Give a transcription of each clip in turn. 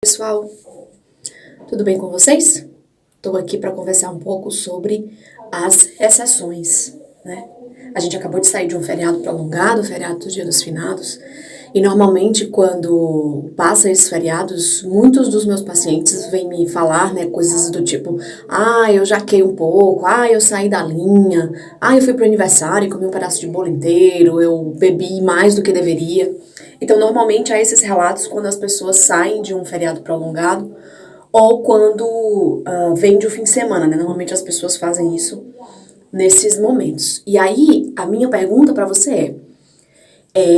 Pessoal, tudo bem com vocês? Estou aqui para conversar um pouco sobre as exceções, né? A gente acabou de sair de um feriado prolongado, o feriado do Dia dos Finados, e normalmente quando passa esses feriados, muitos dos meus pacientes vêm me falar, né, coisas do tipo: eu jaquei um pouco, eu saí da linha, eu fui pro aniversário e comi um pedaço de bolo inteiro, eu bebi mais do que deveria. Então, normalmente, há esses relatos quando as pessoas saem de um feriado prolongado ou quando vem de um fim de semana, né? Normalmente as pessoas fazem isso nesses momentos. E aí, a minha pergunta para você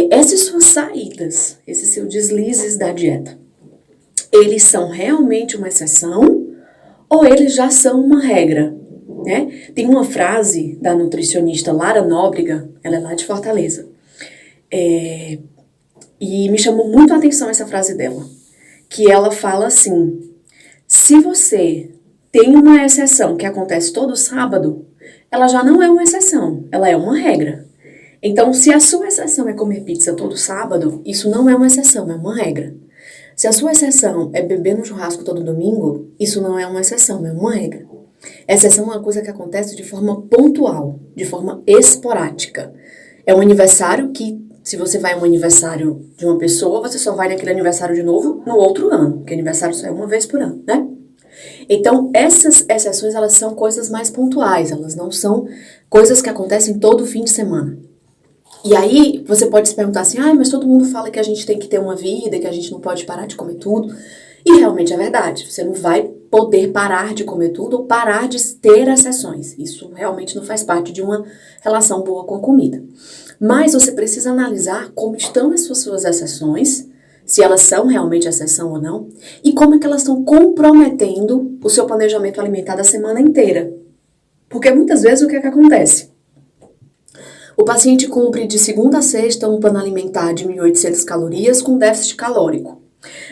essas suas saídas, esses seus deslizes da dieta, eles são realmente uma exceção ou eles já são uma regra, né? Tem uma frase da nutricionista Lara Nóbrega, ela é lá de Fortaleza, e me chamou muito a atenção essa frase dela, que ela fala assim: se você tem uma exceção que acontece todo sábado, ela já não é uma exceção, ela é uma regra. Então, se a sua exceção é comer pizza todo sábado, isso não é uma exceção, é uma regra. Se a sua exceção é beber no churrasco todo domingo, isso não é uma exceção, é uma regra. Exceção é uma coisa que acontece de forma pontual, de forma esporádica. É um aniversário que, se você vai a um aniversário de uma pessoa, você só vai naquele aniversário de novo no outro ano, porque aniversário só é uma vez por ano, né? Então, essas exceções, elas são coisas mais pontuais, elas não são coisas que acontecem todo fim de semana. E aí, você pode se perguntar assim: mas todo mundo fala que a gente tem que ter uma vida, que a gente não pode parar de comer tudo. E realmente é verdade, você não vai poder parar de comer tudo ou parar de ter exceções. Isso realmente não faz parte de uma relação boa com a comida. Mas você precisa analisar como estão as suas exceções, se elas são realmente exceção ou não, e como é que elas estão comprometendo o seu planejamento alimentar da semana inteira. Porque muitas vezes o que é que acontece? O paciente cumpre de segunda a sexta um plano alimentar de 1.800 calorias com déficit calórico.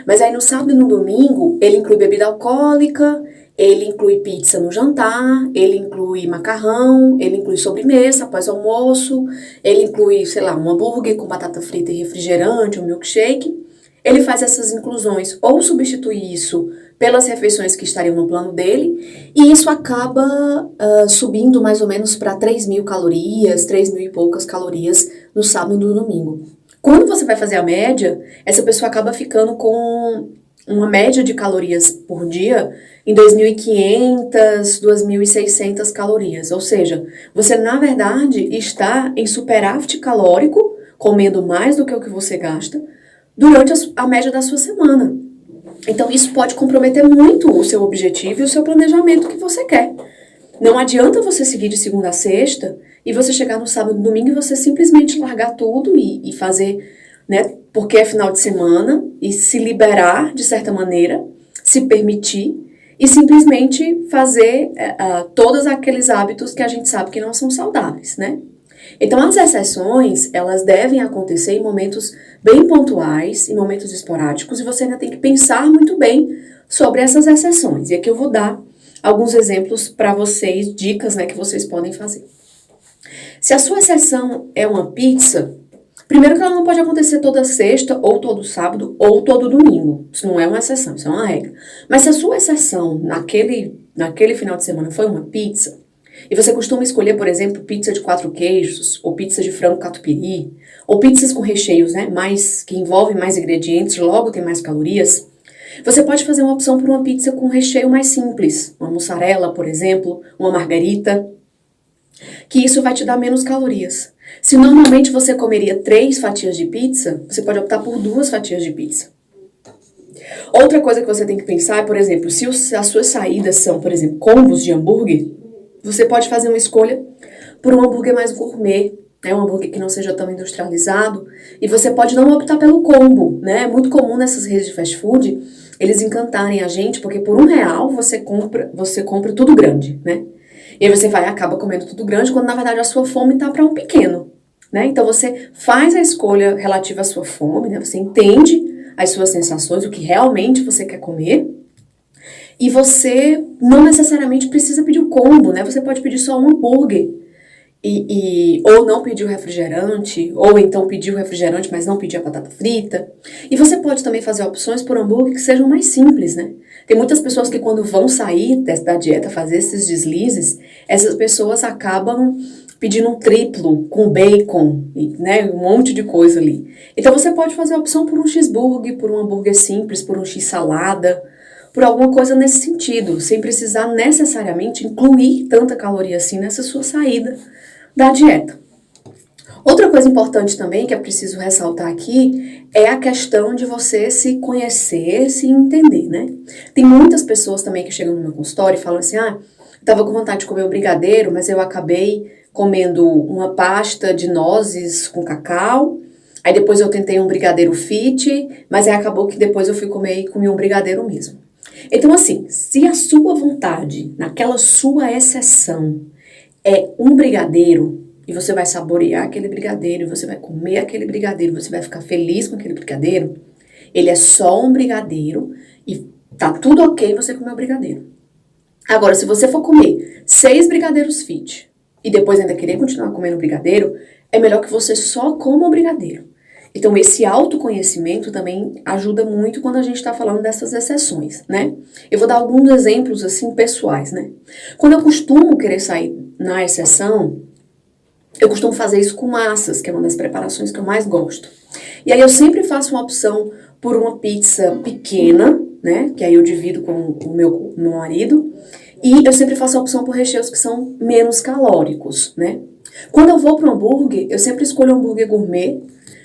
Mas aí no sábado e no domingo, ele inclui bebida alcoólica, ele inclui pizza no jantar, ele inclui macarrão, ele inclui sobremesa após almoço, ele inclui, um hambúrguer com batata frita e refrigerante, um milkshake. Ele faz essas inclusões ou substitui isso pelas refeições que estariam no plano dele, e isso acaba subindo mais ou menos para 3.000 calorias, 3.000 e poucas calorias no sábado e no domingo. Quando você vai fazer a média, essa pessoa acaba ficando com uma média de calorias por dia em 2.500, 2.600 calorias. Ou seja, você na verdade está em superávit calórico, comendo mais do que o que você gasta, durante a média da sua semana. Então isso pode comprometer muito o seu objetivo e o seu planejamento que você quer. Não adianta você seguir de segunda a sexta e você chegar no sábado e domingo e você simplesmente largar tudo e fazer, né, porque é final de semana, e se liberar de certa maneira, se permitir e simplesmente fazer todos aqueles hábitos que a gente sabe que não são saudáveis, né? Então as exceções, elas devem acontecer em momentos bem pontuais, em momentos esporádicos, e você ainda tem que pensar muito bem sobre essas exceções. E aqui eu vou dar alguns exemplos para vocês, dicas, né, que vocês podem fazer. Se a sua exceção é uma pizza, primeiro que ela não pode acontecer toda sexta, ou todo sábado, ou todo domingo. Isso não é uma exceção, isso é uma regra. Mas se a sua exceção naquele final de semana foi uma pizza, e você costuma escolher, por exemplo, pizza de 4 queijos, ou pizza de frango catupiry, ou pizzas com recheios, né, que envolvem mais ingredientes, logo tem mais calorias, você pode fazer uma opção por uma pizza com recheio mais simples, uma mussarela, por exemplo, uma margarita, que isso vai te dar menos calorias. Se normalmente você comeria 3 fatias de pizza, você pode optar por 2 fatias de pizza. Outra coisa que você tem que pensar é, por exemplo, se as suas saídas são, por exemplo, combos de hambúrguer, você pode fazer uma escolha por um hambúrguer mais gourmet, né? Um hambúrguer que não seja tão industrializado, e você pode não optar pelo combo, né? É muito comum nessas redes de fast food eles encantarem a gente, porque por R$1 você compra tudo grande, né? E aí você acaba comendo tudo grande, quando na verdade a sua fome tá para um pequeno, né? Então você faz a escolha relativa à sua fome, né? Você entende as suas sensações, o que realmente você quer comer, e você não necessariamente precisa pedir o combo, né? Você pode pedir só um hambúrguer. ou não pediu refrigerante, ou então pediu refrigerante, mas não pediu a batata frita. E você pode também fazer opções por hambúrguer que sejam mais simples, né? Tem muitas pessoas que quando vão sair da dieta, fazer esses deslizes, essas pessoas acabam pedindo um triplo com bacon, né? Um monte de coisa ali. Então você pode fazer a opção por um cheeseburger, por um hambúrguer simples, por um x-salada, por alguma coisa nesse sentido, sem precisar necessariamente incluir tanta caloria assim nessa sua saída da dieta. Outra coisa importante também que é preciso ressaltar aqui é a questão de você se conhecer, se entender, né? Tem muitas pessoas também que chegam no meu consultório e falam assim, eu tava com vontade de comer um brigadeiro, mas eu acabei comendo uma pasta de nozes com cacau, aí depois eu tentei um brigadeiro fit, mas aí acabou que depois eu fui comer e comi um brigadeiro mesmo. Então assim, se a sua vontade, naquela sua exceção, é um brigadeiro, e você vai saborear aquele brigadeiro, você vai comer aquele brigadeiro, você vai ficar feliz com aquele brigadeiro, ele é só um brigadeiro e tá tudo ok você comer o brigadeiro. Agora, se você for comer 6 brigadeiros fit e depois ainda querer continuar comendo brigadeiro, é melhor que você só coma o brigadeiro. Então, esse autoconhecimento também ajuda muito quando a gente está falando dessas exceções, né? Eu vou dar alguns exemplos, assim, pessoais, né? Quando eu costumo querer sair na exceção, eu costumo fazer isso com massas, que é uma das preparações que eu mais gosto. E aí eu sempre faço uma opção por uma pizza pequena, né? Que aí eu divido com o meu marido. E eu sempre faço a opção por recheios que são menos calóricos, né? Quando eu vou para um hambúrguer, eu sempre escolho um hambúrguer gourmet.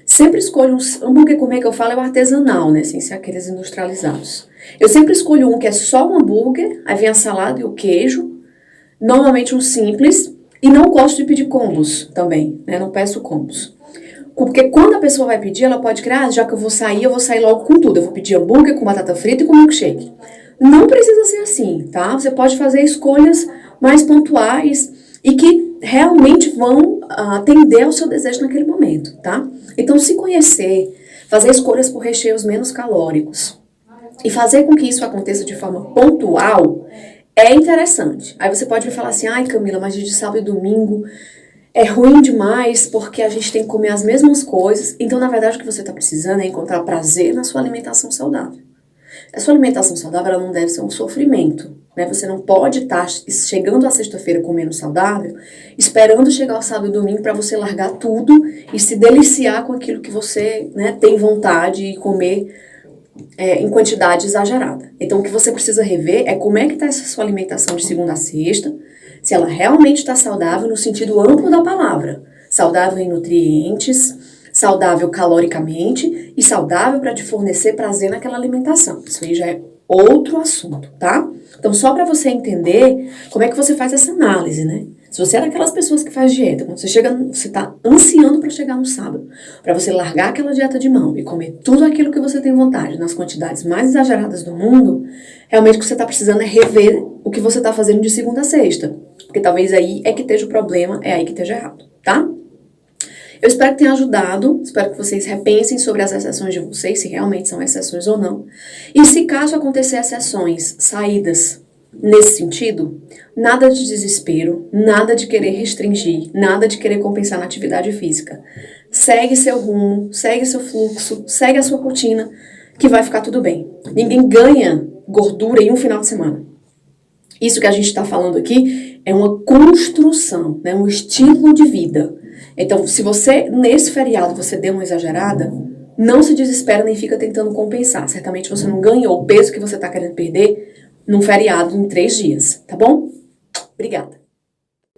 Sempre escolho um hambúrguer gourmet que eu falo é o artesanal, né? Sem ser aqueles industrializados. Eu sempre escolho um que é só um hambúrguer, aí vem a salada e o queijo. Normalmente um simples. E não gosto de pedir combos também, né? Não peço combos. Porque quando a pessoa vai pedir, ela pode criar, já que eu vou sair logo com tudo. Eu vou pedir hambúrguer com batata frita e com milkshake. Não precisa ser assim, tá? Você pode fazer escolhas mais pontuais e que realmente vão atender ao seu desejo naquele momento, tá? Então, se conhecer, fazer escolhas por recheios menos calóricos e fazer com que isso aconteça de forma pontual é interessante. Aí você pode me falar assim, Camila, mas de sábado e domingo é ruim demais porque a gente tem que comer as mesmas coisas. Então, na verdade, o que você está precisando é encontrar prazer na sua alimentação saudável. A sua alimentação saudável ela não deve ser um sofrimento, né? Você não pode estar chegando à sexta-feira comendo saudável, esperando chegar ao sábado e domingo para você largar tudo e se deliciar com aquilo que você, né, tem vontade de comer em quantidade exagerada. Então, o que você precisa rever é como é que está essa sua alimentação de segunda a sexta, se ela realmente está saudável no sentido amplo da palavra. Saudável em nutrientes, saudável caloricamente e saudável para te fornecer prazer naquela alimentação. Isso aí já é outro assunto, tá? Então, só para você entender como é que você faz essa análise, né? Se você é daquelas pessoas que faz dieta, quando você tá ansiando para chegar no sábado, para você largar aquela dieta de mão e comer tudo aquilo que você tem vontade, nas quantidades mais exageradas do mundo, realmente o que você tá precisando é rever o que você tá fazendo de segunda a sexta. Porque talvez aí é que esteja o problema, é aí que esteja errado, tá? Eu espero que tenha ajudado, espero que vocês repensem sobre as exceções de vocês, se realmente são exceções ou não. E se caso acontecer exceções, saídas nesse sentido, nada de desespero, nada de querer restringir, nada de querer compensar na atividade física. Segue seu rumo, segue seu fluxo, segue a sua rotina, que vai ficar tudo bem. Ninguém ganha gordura em um final de semana. Isso que a gente está falando aqui é uma construção, né, um estilo de vida. Então, se você, nesse feriado, você deu uma exagerada, não se desespera nem fica tentando compensar. Certamente você não ganhou o peso que você está querendo perder num feriado em 3 dias, tá bom? Obrigada.